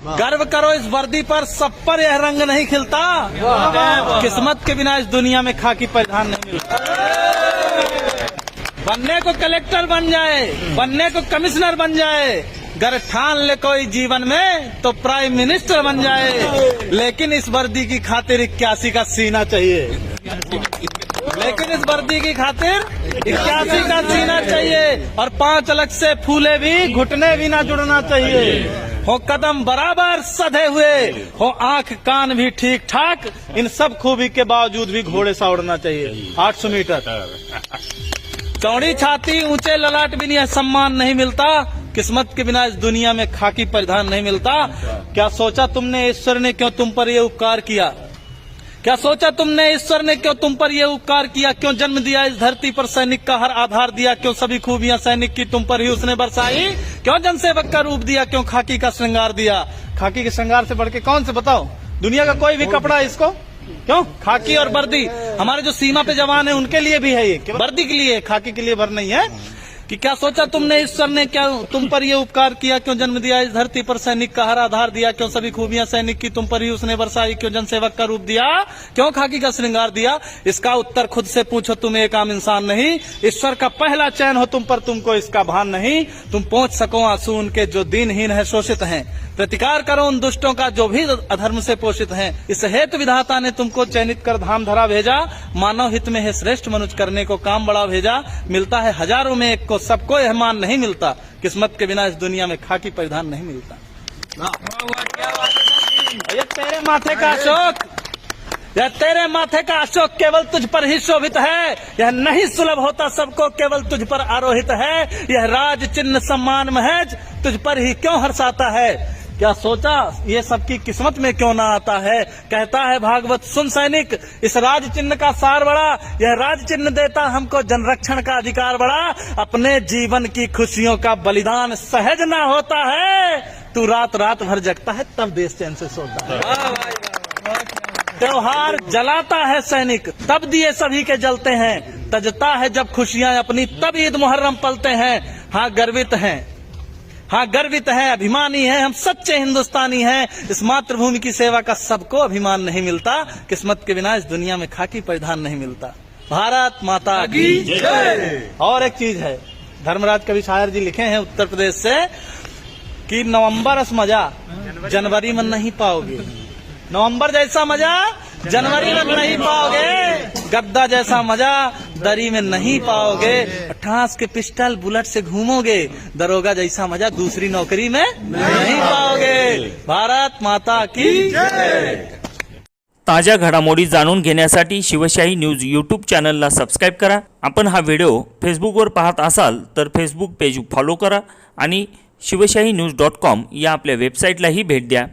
गर्व करो इस वर्दी पर, सब पर यह रंग नहीं खिलता। किस्मत के बिना इस दुनिया में खाकी परिधान नहीं मिलता। बनने को कलेक्टर बन जाए, बनने को कमिश्नर बन जाए, गर ठान ले कोई जीवन में तो प्राइम मिनिस्टर बन जाए। लेकिन इस वर्दी की खातिर 81 का सीना चाहिए। लेकिन इस वर्दी की खातिर 81 का सीना चाहिए। और 5 अलग से फूले भी, घुटने भी ना जुड़ना चाहिए। हो कदम बराबर सधे हुए, हो आंख कान भी ठीक ठाक, इन सब खूबी के बावजूद भी घोड़े सा उड़ना चाहिए। 800 मीटर चौड़ी छाती, ऊंचे ललाट भी नहीं सम्मान नहीं मिलता। किस्मत के बिना इस दुनिया में खाकी परिधान नहीं मिलता। क्या सोचा तुमने ईश्वर ने क्यों तुम पर ये उपकार किया? क्या सोचा तुमने ईश्वर ने क्यों तुम पर ये उपकार किया? क्यों जन्म दिया इस धरती पर, सैनिक का हर आधार दिया? क्यों सभी खूबियां सैनिक की तुम पर ही उसने बरसाई? क्यों जनसेवक का रूप दिया? क्यों खाकी का श्रृंगार दिया? खाकी के श्रृंगार से बढ़ के कौन से बताओ दुनिया का कोई भी कपड़ा इसको? क्यों खाकी और वर्दी हमारे जो सीमा पे जवान है उनके लिए भी है, ये वर्दी के लिए, खाकी के लिए भर नहीं है। कि क्या सोचा तुमने ईश्वर ने क्या तुम पर ये उपकार किया? क्यों जन्म दिया इस धरती पर, सैनिक का हर आधार दिया? क्यों सभी खूबियां सैनिक की तुम पर ही उसने बरसाई? क्यों जनसेवक का रूप दिया? क्यों खाकी का श्रृंगार दिया? इसका उत्तर खुद से पूछो, तुम एक आम इंसान नहीं। ईश्वर का पहला चयन हो तुम पर, तुमको इसका भान नहीं। तुम पहुंच सको आंसू उनके जो दीनहीन है, शोषित हैं। प्रतिकार करो उन दुष्टों का जो भी अधर्म से पोषित हैं। इस हेतु विधाता ने तुमको चयनित कर धाम धरा भेजा। मानव हित में है श्रेष्ठ मनुष्य करने को काम बड़ा भेजा। मिलता है हजारों में एक को, सबको यह मान नहीं मिलता। किस्मत के बिना इस दुनिया में खाकी परिधान नहीं मिलता। ये तेरे माथे का अशोक, यह तेरे माथे का अशोक केवल तुझ पर ही शोभित है। यह नहीं सुलभ होता सबको, केवल तुझ पर आरोहित है। यह राज चिन्ह सम्मान महज तुझ पर ही क्यों हर्षाता है? क्या सोचा ये सबकी किस्मत में क्यों ना आता है? कहता है भागवत सुन सैनिक, इस राज चिन्ह का सार बड़ा। यह राज चिन्ह देता हमको जनरक्षण का अधिकार बड़ा। अपने जीवन की खुशियों का बलिदान सहज ना होता है। तू रात रात भर जगता है तब देश चैन से सोता है। त्योहार जलाता है सैनिक तब दिए सभी के जलते हैं। तजता है जब खुशियां अपनी तब ईद मुहर्रम पलते हैं। हाँ गर्वित हैं, हाँ गर्वित है, अभिमानी है, हम सच्चे हिंदुस्तानी हैं। इस मातृभूमि की सेवा का सबको अभिमान नहीं मिलता। किस्मत के बिना इस दुनिया में खाकी परिधान नहीं मिलता। भारत माता की जय। और एक चीज है, धर्मराज कवि शायर जी लिखे हैं उत्तर प्रदेश से कि नवंबर अस मजा जनवरी में नहीं पाओगे। नवंबर जैसा मजा जनवरी में नहीं पाओगे। गद्दा जैसा मजा दरी में नहीं पाओगे। ठास के पिस्टल बुलेट से घूमोगे। दरोगा जैसा मजा दूसरी नौकरी में नहीं पाओगे। भारत माता की जय। ताज्या घडामोडी जाणून घेण्यासाठी शिवशाही न्यूज यूट्यूब चॅनलला सबस्क्राईब करा। आपण हा व्हिडिओ फेसबुकवर पाहत असाल तर फेसबुक पेज फॉलो करा आणि शिवशाही न्यूज.com या आपल्या वेबसाईटलाही भेट द्या।